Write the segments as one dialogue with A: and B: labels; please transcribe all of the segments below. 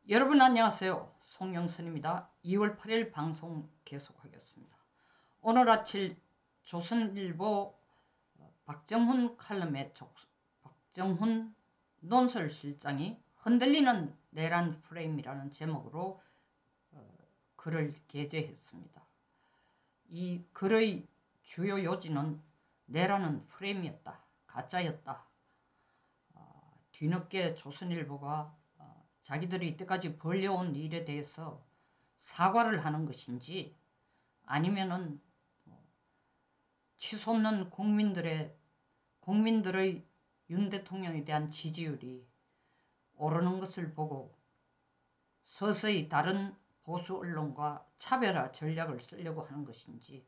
A: 여러분 안녕하세요. 송영선입니다. 2월 8일 방송 계속하겠습니다. 오늘 아침 조선일보 박정훈 칼럼의 박정훈 논설실장이 흔들리는 내란 프레임이라는 제목으로 글을 게재했습니다. 이 글의 주요 요지는 내란은 프레임이었다, 가짜였다. 뒤늦게 조선일보가 자기들이 이때까지 벌려온 일에 대해서 사과를 하는 것인지 아니면은 치솟는 국민들의 윤 대통령에 대한 지지율이 오르는 것을 보고 서서히 다른 보수 언론과 차별화 전략을 쓰려고 하는 것인지,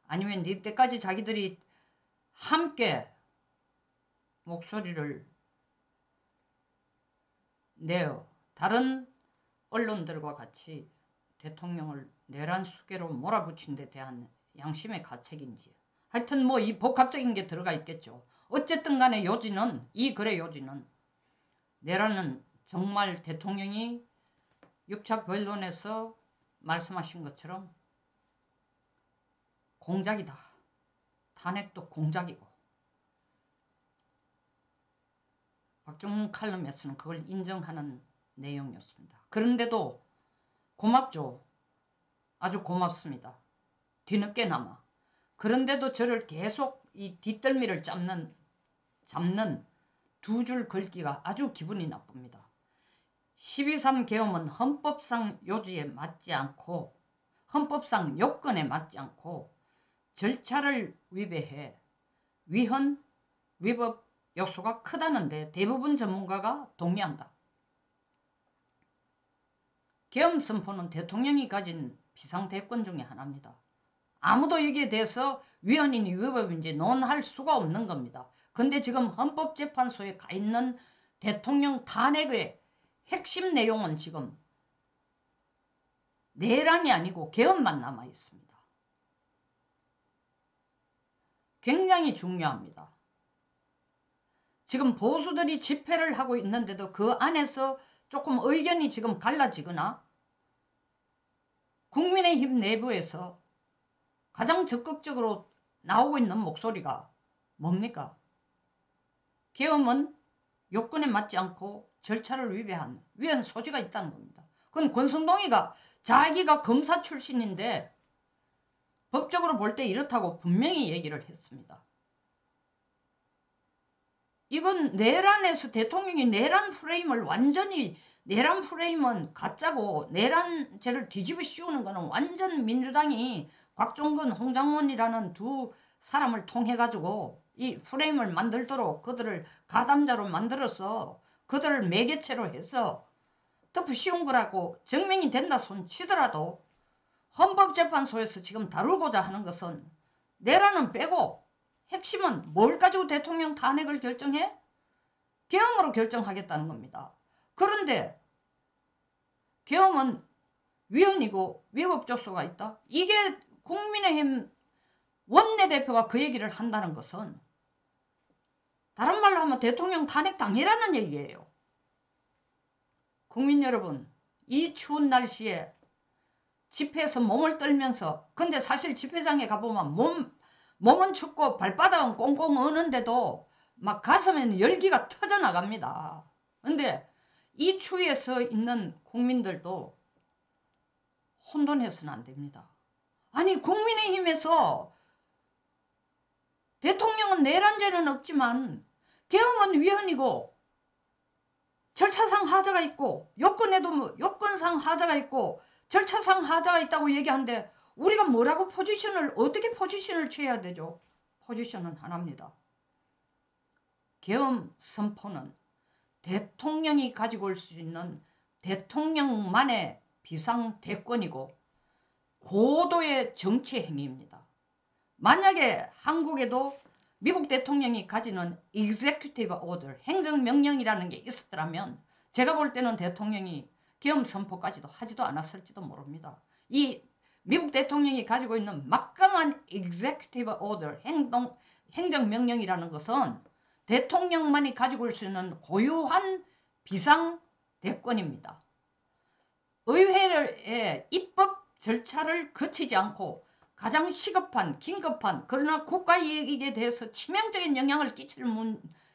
A: 아니면 이때까지 자기들이 함께 목소리를 내어 다른 언론들과 같이 대통령을 내란 수괴로 몰아붙인 데 대한 양심의 가책인지, 하여튼 뭐 이 복합적인 게 들어가 있겠죠. 어쨌든 간에 요지는, 이 글의 요지는 내란은 정말 대통령이 6차 변론에서 말씀하신 것처럼 공작이다. 탄핵도 공작이고, 박정훈 칼럼에서는 그걸 인정하는 내용이었습니다. 그런데도 고맙죠. 아주 고맙습니다. 뒤늦게나마. 그런데도 저를 계속 이 뒷덜미를 잡는 두 줄 글귀가 아주 기분이 나쁩니다. 12.3 계엄은 헌법상 요지에 맞지 않고, 헌법상 요건에 맞지 않고 절차를 위배해 위헌, 위법 요소가 크다는데 대부분 전문가가 동의한다. 계엄 선포는 대통령이 가진 비상대권 중에 하나입니다. 아무도 여기에 대해서 위헌인지 위법인지 논할 수가 없는 겁니다. 근데 지금 헌법재판소에 가 있는 대통령 탄핵의 핵심 내용은 지금 내란이 아니고 계엄만 남아 있습니다. 굉장히 중요합니다. 지금 보수들이 집회를 하고 있는데도 그 안에서 조금 의견이 지금 갈라지거나 국민의힘 내부에서 가장 적극적으로 나오고 있는 목소리가 뭡니까? 계엄은 요건에 맞지 않고 절차를 위배한 위헌 소지가 있다는 겁니다. 그건 권성동이가 자기가 검사 출신인데 법적으로 볼 때 이렇다고 분명히 얘기를 했습니다. 이건 내란에서 대통령이 내란 프레임을 완전히, 내란 프레임은 가짜고 내란죄를 뒤집어 씌우는 거는 완전 민주당이 곽종근, 홍장원이라는 두 사람을 통해 가지고 이 프레임을 만들도록 그들을 가담자로 만들어서 그들을 매개체로 해서 덮어 씌운 거라고 증명이 된다 손 치더라도, 헌법재판소에서 지금 다루고자 하는 것은 내란은 빼고 핵심은 뭘 가지고 대통령 탄핵을 결정해? 계엄으로 결정하겠다는 겁니다. 그런데 계엄은 위헌이고 위법 요소가 있다? 이게 국민의힘 원내대표가 그 얘기를 한다는 것은 다른 말로 하면 대통령 탄핵 당해라는 얘기예요. 국민 여러분, 이 추운 날씨에 집회에서 몸을 떨면서, 근데 사실 집회장에 가보면 몸은 춥고 발바닥은 꽁꽁 어는데도 막 가슴에는 열기가 터져나갑니다. 근데 이 추위에서 있는 국민들도 혼돈해서는 안 됩니다. 아니, 국민의힘에서 대통령은 내란죄는 없지만 계엄은 위헌이고 절차상 하자가 있고 요건에도 뭐 요건상 하자가 있고 절차상 하자가 있다고 얘기하는데 우리가 뭐라고 어떻게 포지션을 취해야 되죠? 포지션은 하나입니다. 계엄 선포는 대통령이 가지고 올 수 있는 대통령만의 비상대권이고 고도의 정치 행위입니다. 만약에 한국에도 미국 대통령이 가지는 executive order, 행정명령이라는 게 있었더라면 제가 볼 때는 대통령이 계엄 선포까지도 하지도 않았을지도 모릅니다. 이 미국 대통령이 가지고 있는 막강한 executive order, 행정명령이라는 것은 대통령만이 가지고 올 수 있는 고유한 비상대권입니다. 의회의 입법 절차를 거치지 않고 가장 시급한, 긴급한, 그러나 국가이익에 대해서 치명적인 영향을 끼칠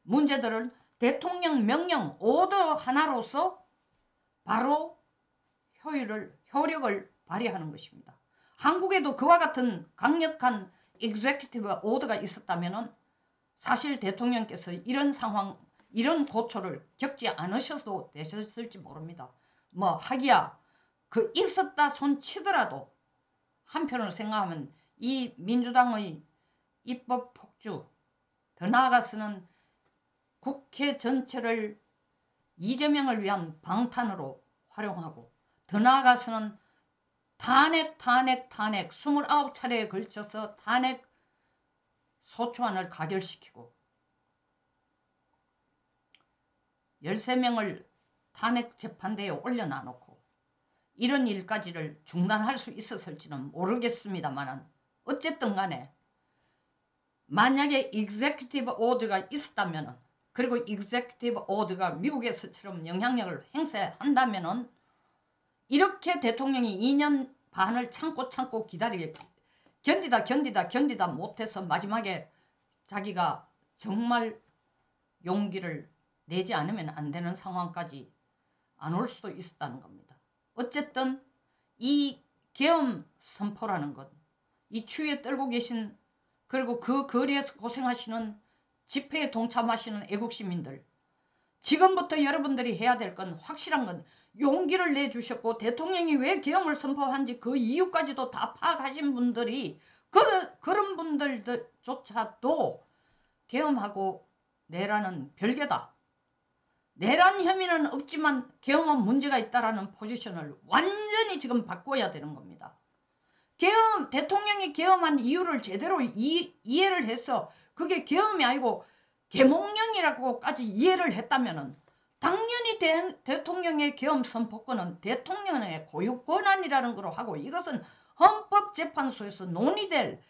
A: 문제들을 대통령 명령 오더 하나로서 바로 효력을 발휘하는 것입니다. 한국에도 그와 같은 강력한 executive 오더가 있었다면 사실 대통령께서 이런 상황, 이런 고초를 겪지 않으셔도 되셨을지 모릅니다. 뭐 하기야 그 있었다 손 치더라도 한편으로 생각하면 이 민주당의 입법 폭주, 더 나아가서는 국회 전체를 이재명을 위한 방탄으로 활용하고, 더 나아가서는 탄핵 29차례에 걸쳐서 탄핵 소추안을 가결시키고 13명을 탄핵 재판대에 올려놔놓고 이런 일까지를 중단할 수 있었을지는 모르겠습니다만 어쨌든 간에 만약에 executive order가 있었다면, 그리고 executive order가 미국에서처럼 영향력을 행사한다면 이렇게 대통령이 2년 반을 참고 견디다 못해서 마지막에 자기가 정말 용기를 내지 않으면 안 되는 상황까지 안 올 수도 있었다는 겁니다. 어쨌든 이 계엄 선포라는 것, 이 추위에 떨고 계신, 그리고 그 거리에서 고생하시는, 집회에 동참하시는 애국시민들, 지금부터 여러분들이 해야 될 건 확실한 건 용기를 내주셨고 대통령이 왜 계엄을 선포한지 그 이유까지도 다 파악하신 분들이 그런 분들조차도 계엄하고 내란은 별개다, 내란 혐의는 없지만 계엄은 문제가 있다라는 포지션을 완전히 지금 바꿔야 되는 겁니다. 대통령이 계엄한 이유를 제대로 이해를 해서 그게 계엄이 아니고 계몽령이라고까지 이해를 했다면 당연히 대통령의 계엄 선포권은 대통령의 고유 권한이라는 걸 하고, 이것은 헌법재판소에서 논의될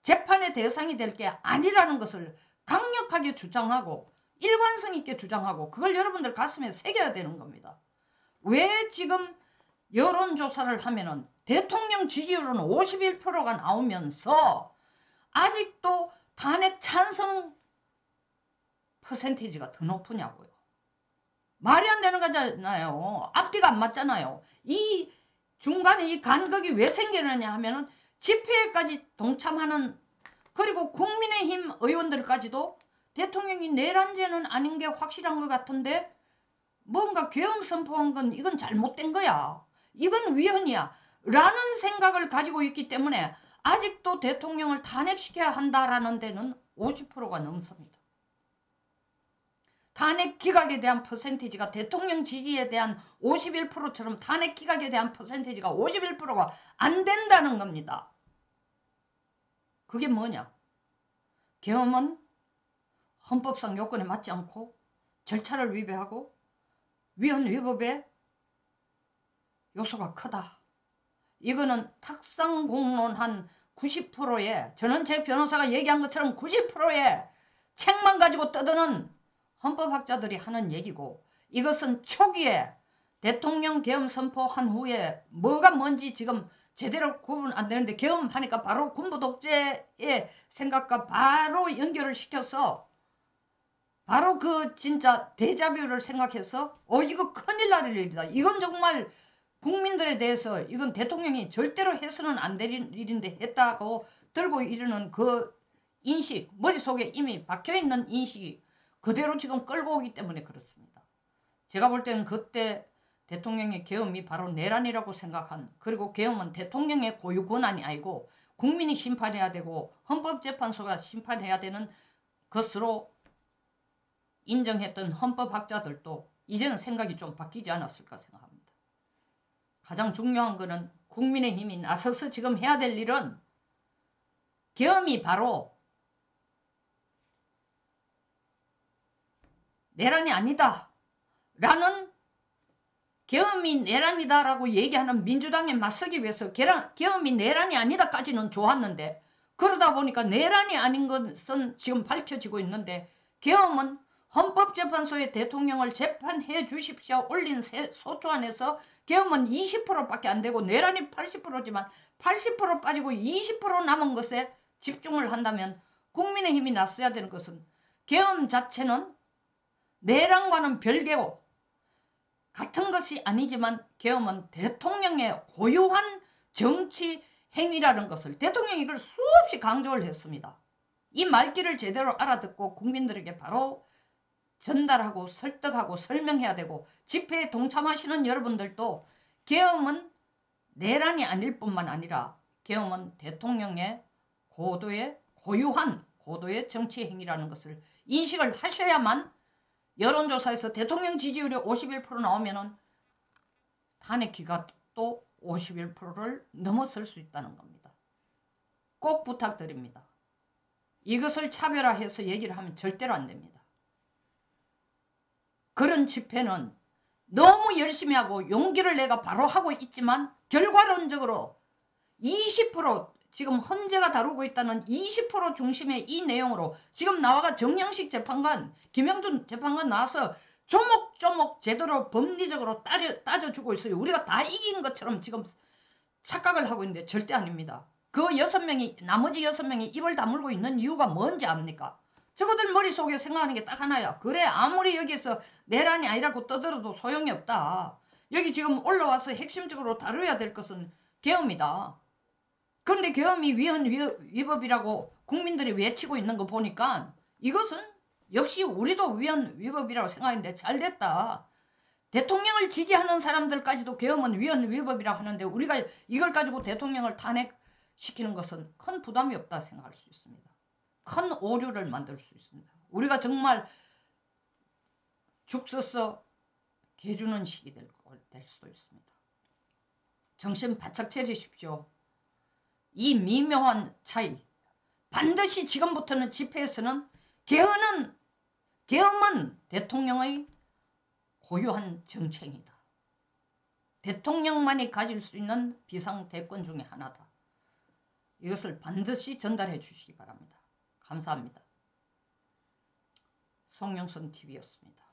A: 재판의 대상이 될 게 아니라는 것을 강력하게 주장하고 일관성 있게 주장하고, 그걸 여러분들 가슴에 새겨야 되는 겁니다. 왜 지금 여론조사를 하면은 대통령 지지율은 51%가 나오면서 아직도 탄핵 찬성 퍼센티지가 더 높으냐고요. 말이 안 되는 거잖아요. 앞뒤가 안 맞잖아요. 이 중간에 이 간극이 왜 생기느냐 하면은 집회까지 동참하는, 그리고 국민의힘 의원들까지도 대통령이 내란죄는 아닌 게 확실한 것 같은데 뭔가 계엄 선포한 건 이건 잘못된 거야, 이건 위헌이야 라는 생각을 가지고 있기 때문에 아직도 대통령을 탄핵시켜야 한다라는 데는 50%가 넘습니다. 탄핵 기각에 대한 퍼센티지가 대통령 지지에 대한 51%처럼 탄핵 기각에 대한 퍼센티지가 51%가 안 된다는 겁니다. 그게 뭐냐? 계엄은 헌법상 요건에 맞지 않고 절차를 위배하고 위헌 위법의 요소가 크다. 이거는 탁상공론한 90%의, 저는 제 변호사가 얘기한 것처럼 90%의 책만 가지고 떠드는 헌법학자들이 하는 얘기고, 이것은 초기에 대통령 계엄 선포한 후에 뭐가 뭔지 지금 제대로 구분 안 되는데 계엄하니까 바로 군부 독재의 생각과 바로 연결을 시켜서 바로 그 진짜 데자뷰를 생각해서 이거 큰일 날 일이다, 이건 정말 국민들에 대해서 이건 대통령이 절대로 해서는 안 될 일인데 했다고 들고 이르는 그 인식, 머릿속에 이미 박혀있는 인식이 그대로 지금 끌고 오기 때문에 그렇습니다. 제가 볼 때는 그때 대통령의 계엄이 바로 내란이라고 생각한, 그리고 계엄은 대통령의 고유 권한이 아니고 국민이 심판해야 되고 헌법재판소가 심판해야 되는 것으로 인정했던 헌법학자들도 이제는 생각이 좀 바뀌지 않았을까 생각합니다. 가장 중요한 거는 국민의힘이 나서서 지금 해야 될 일은 계엄이 바로 내란이 아니다 라는, 계엄이 내란이다라고 얘기하는 민주당에 맞서기 위해서 계엄이 내란이 아니다까지는 좋았는데, 그러다 보니까 내란이 아닌 것은 지금 밝혀지고 있는데 계엄은 헌법재판소에 대통령을 재판해 주십시오 올린 소추안에서 계엄은 20%밖에 안 되고 내란이 80%지만 80% 빠지고 20% 남은 것에 집중을 한다면 국민의힘이 나서야 되는 것은 계엄 자체는 내란과는 별개고 같은 것이 아니지만 계엄은 대통령의 고유한 정치 행위라는 것을 대통령이 이걸 수없이 강조를 했습니다. 이 말귀를 제대로 알아듣고 국민들에게 바로 전달하고 설득하고 설명해야 되고 집회에 동참하시는 여러분들도 계엄은 내란이 아닐 뿐만 아니라 계엄은 대통령의 고유한 고도의 정치 행위라는 것을 인식을 하셔야만 여론조사에서 대통령 지지율이 51% 나오면은 탄핵 기각도 51%를 넘어설 수 있다는 겁니다. 꼭 부탁드립니다. 이것을 차별화해서 얘기를 하면 절대로 안 됩니다. 그런 집회는 너무 열심히 하고 용기를 내가 바로 하고 있지만 결과론적으로 20% 지금 헌재가 다루고 있다는 20% 중심의 이 내용으로 지금 나와가 정영식 재판관, 김영준 재판관 나와서 조목조목 제대로 법리적으로 따져주고 있어요. 우리가 다 이긴 것처럼 지금 착각을 하고 있는데 절대 아닙니다. 그 나머지 6명이 입을 다물고 있는 이유가 뭔지 압니까? 저거들 머릿속에 생각하는 게 딱 하나야. 그래 아무리 여기서 내란이 아니라고 떠들어도 소용이 없다. 여기 지금 올라와서 핵심적으로 다뤄야 될 것은 계엄이다. 그런데 계엄이 위헌위법이라고 국민들이 외치고 있는 거 보니까 이것은 역시 우리도 위헌위법이라고 생각했는데 잘됐다. 대통령을 지지하는 사람들까지도 계엄은 위헌위법이라고 하는데 우리가 이걸 가지고 대통령을 탄핵시키는 것은 큰 부담이 없다 생각할 수 있습니다. 큰 오류를 만들 수 있습니다. 우리가 정말 죽 서서 개주는 시기 될 수도 있습니다. 정신 바짝 차리십시오. 이 미묘한 차이 반드시 지금부터는 집회에서는 계엄은 대통령의 고유한 정책이다. 대통령만이 가질 수 있는 비상대권 중에 하나다. 이것을 반드시 전달해 주시기 바랍니다. 감사합니다. 송영선 TV였습니다.